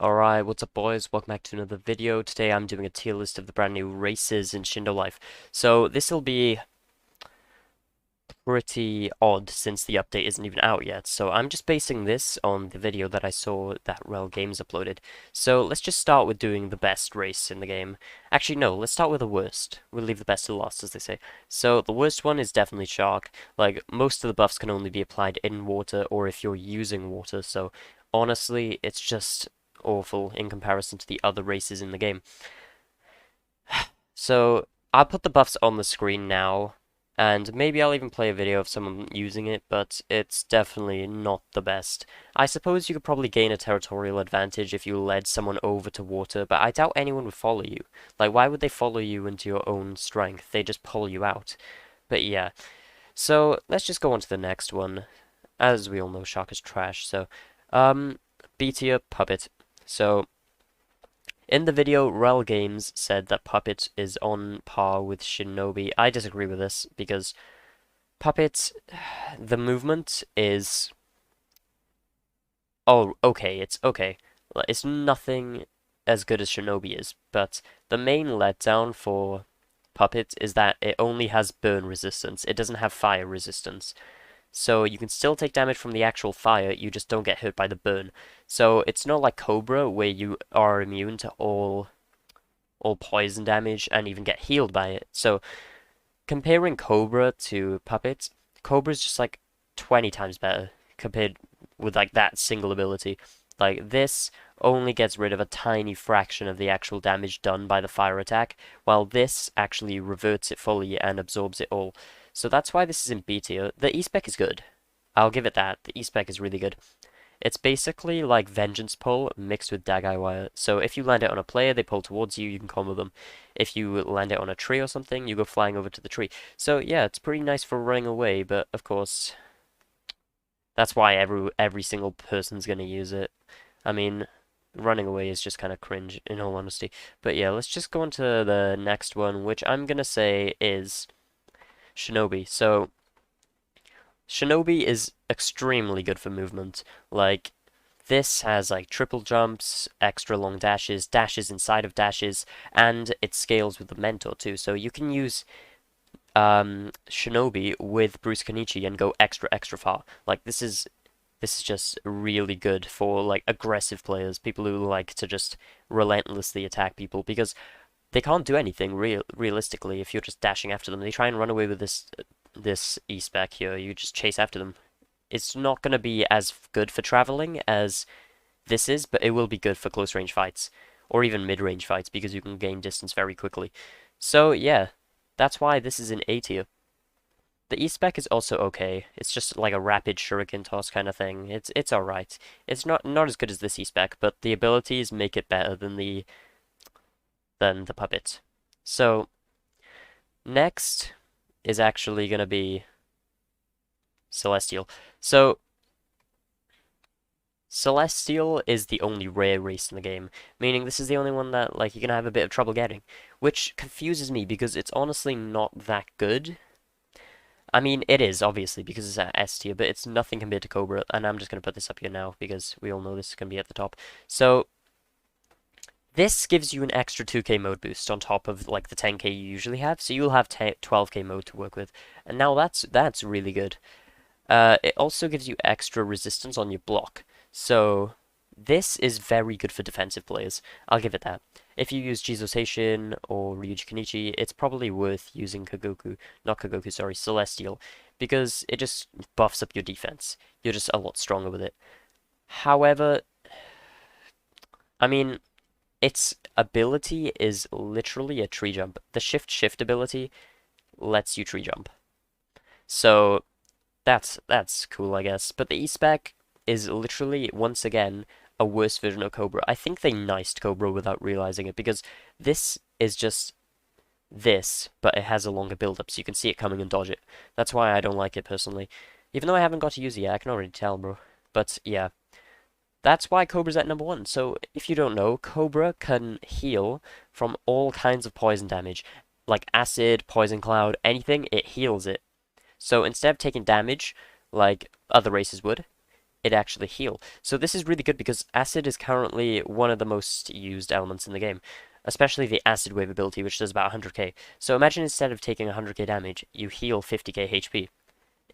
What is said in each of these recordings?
Alright, what's up boys? Welcome back to another video. Today I'm doing a tier list of the brand new races in Shindo Life. So this will be pretty odd since the update isn't even out yet. So I'm just basing this on the video that I saw that Rel Games uploaded. So let's just start with doing the best race in the game. Actually no, let's start with the worst. We'll leave the best to the last as they say. So the worst one is definitely Shark. Like most of the buffs can only be applied in water or if you're using water. So honestly, it's just awful in comparison to the other races in the game. So I'll put the buffs on the screen now, and maybe I'll even play a video of someone using it, but it's definitely not the best. I suppose you could probably gain a territorial advantage if you led someone over to water, but I doubt anyone would follow you. Like, why would they follow you into your own strength? They just pull you out. But yeah, so let's just go on to the next one. As we all know, Shark is trash, so, B tier, Puppet. So, in the video, Rel Games said that Puppet is on par with Shinobi. I disagree with this because Puppet, the movement is... Oh, okay, it's okay. It's nothing as good as Shinobi is, but the main letdown for Puppet is that it only has burn resistance. It doesn't have fire resistance. So you can still take damage from the actual fire, you just don't get hurt by the burn. So it's not like Cobra where you are immune to all poison damage and even get healed by it. So comparing Cobra to Puppet, Cobra's just like 20 times better compared with like that single ability. Like this only gets rid of a tiny fraction of the actual damage done by the fire attack, while this actually reverts it fully and absorbs it all. So that's why this is in B tier. The E-Spec is good. I'll give it that. The E-Spec is really good. It's basically like Vengeance Pull mixed with Dagai Wire. So if you land it on a player, they pull towards you, you can combo them. If you land it on a tree or something, you go flying over to the tree. So yeah, it's pretty nice for running away, but of course, that's why every single person's gonna use it. I mean, running away is just kind of cringe, in all honesty. But yeah, let's just go on to the next one, which I'm gonna say is Shinobi. So, Shinobi is extremely good for movement. Like, this has like triple jumps, extra long dashes, dashes inside of dashes, and it scales with the mentor too. So you can use Shinobi with Bruce Kenichi and go extra far. Like this is just really good for like aggressive players, people who like to just relentlessly attack people because they can't do anything realistically if you're just dashing after them. They try and run away with this E-Spec here. You just chase after them. It's not going to be as good for traveling as this is, but it will be good for close range fights or even mid-range fights because you can gain distance very quickly. So yeah, that's why this is in A tier. The E-Spec is also okay. It's just like a rapid shuriken toss kind of thing. It's alright. It's not as good as this E-Spec, but the abilities make it better than the Puppet. So next is actually gonna be Celestial. So Celestial is the only rare race in the game, meaning this is the only one that like you're gonna have a bit of trouble getting, which confuses me because it's honestly not that good. I mean, it is, obviously, because it's at S tier, but it's nothing compared to Cobra, and I'm just going to put this up here now, because we all know this is going to be at the top. So, this gives you an extra 2k mode boost on top of, like, the 10k you usually have, so you'll have 12k mode to work with, and now that's really good. It also gives you extra resistance on your block, so this is very good for defensive players, I'll give it that. If you use Jizosation or Ryuji Kenichi, it's probably worth using not Kagoku, sorry, Celestial, because it just buffs up your defense. You're just a lot stronger with it. However, I mean, its ability is literally a tree jump. The shift ability lets you tree jump. So, that's cool, I guess. But the E-Spec is literally, once again, a worse version of Cobra. I think they niced Cobra without realizing it because this is just this, but it has a longer build-up, so you can see it coming and dodge it. That's why I don't like it personally. Even though I haven't got to use it yet, I can already tell, bro. But yeah, that's why Cobra's at number 1. So if you don't know, Cobra can heal from all kinds of poison damage. Like acid, poison cloud, anything, it heals it. So instead of taking damage, like other races would, it actually heal. So this is really good because acid is currently one of the most used elements in the game, especially the acid wave ability, which does about 100k. So imagine instead of taking 100k damage, you heal 50k HP.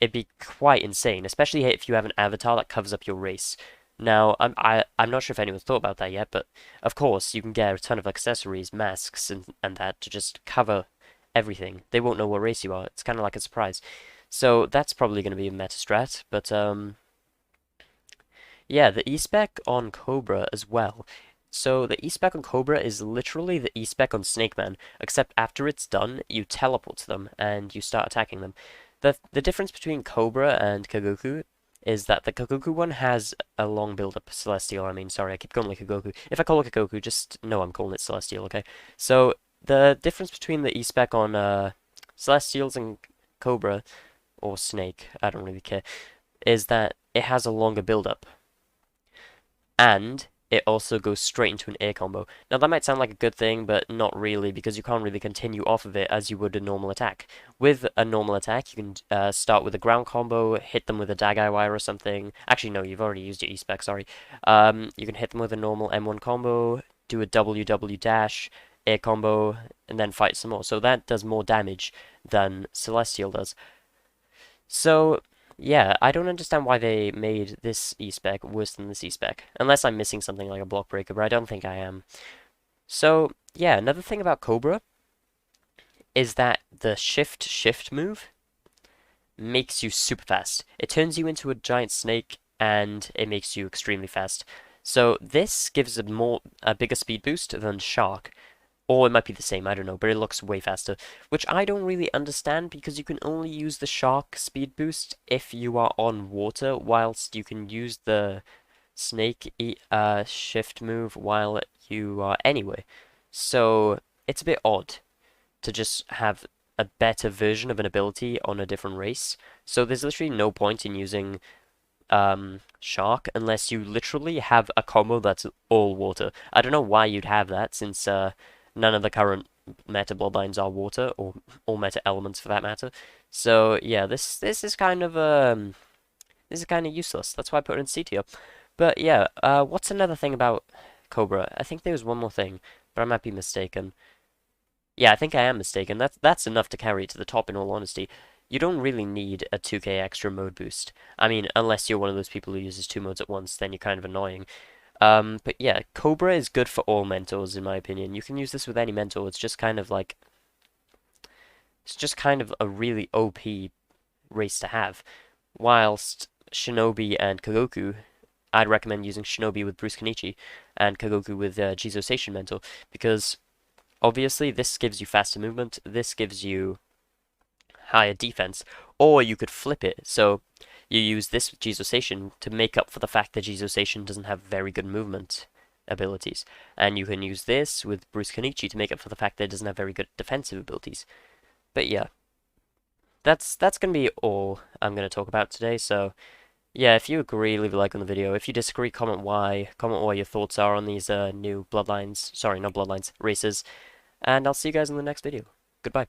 It'd be quite insane, especially if you have an avatar that covers up your race. Now, I'm not sure if anyone's thought about that yet, but of course you can get a ton of accessories, masks, and that to just cover everything. They won't know what race you are. It's kind of like a surprise. So that's probably going to be a meta strat, but yeah, the E-Spec on Cobra as well. So the E-Spec on Cobra is literally the E-Spec on Snake Man, except after it's done, you teleport to them and you start attacking them. The difference between Cobra and Kagoku is that the Kagoku one has a long build-up. Celestial, I mean, sorry, I keep calling it Kagoku. If I call it Kagoku, just know I'm calling it Celestial, okay? So the difference between the E-Spec on Celestials and Cobra, or Snake, I don't really care, is that it has a longer build-up and it also goes straight into an air combo. Now that might sound like a good thing, but not really, because you can't really continue off of it as you would a normal attack. With a normal attack, you can start with a ground combo, hit them with a Dagai Wire or something. Actually, no, you've already used your E-Spec, sorry. You can hit them with a normal M1 combo, do a WW dash, air combo, and then fight some more. So that does more damage than Celestial does. So yeah, I don't understand why they made this E-Spec worse than this E-Spec. Unless I'm missing something like a block breaker, but I don't think I am. So, yeah, another thing about Cobra is that the shift move makes you super fast. It turns you into a giant snake and it makes you extremely fast. So this gives a bigger speed boost than Shark. Or it might be the same, I don't know, but it looks way faster. Which I don't really understand because you can only use the Shark speed boost if you are on water, whilst you can use the Snake shift move while you are anyway. So it's a bit odd to just have a better version of an ability on a different race. So there's literally no point in using Shark unless you literally have a combo that's all water. I don't know why you'd have that since none of the current meta bloodlines are water, or all meta elements for that matter. So yeah, this is kind of useless. That's why I put it in C tier. But yeah, what's another thing about Cobra? I think there was one more thing, but I might be mistaken. Yeah, I think I am mistaken. That's enough to carry it to the top, in all honesty. You don't really need a 2k extra mode boost. I mean, unless you're one of those people who uses two modes at once, then you're kind of annoying. But yeah, Cobra is good for all mentors, in my opinion. You can use this with any mentor. It's just kind of like, it's just kind of a really OP race to have. Whilst Shinobi and Kagoku, I'd recommend using Shinobi with Bruce Kenichi and Kagoku with Jizo Seishin Mentor, because obviously this gives you faster movement, this gives you higher defense, or you could flip it. So you use this Jizo Seishin to make up for the fact that Jizo Seishin doesn't have very good movement abilities. And you can use this with Bruce Kenichi to make up for the fact that it doesn't have very good defensive abilities. But yeah, that's going to be all I'm going to talk about today. So yeah, if you agree, leave a like on the video. If you disagree, comment why. Comment what your thoughts are on these new bloodlines. Sorry, not bloodlines, races. And I'll see you guys in the next video. Goodbye.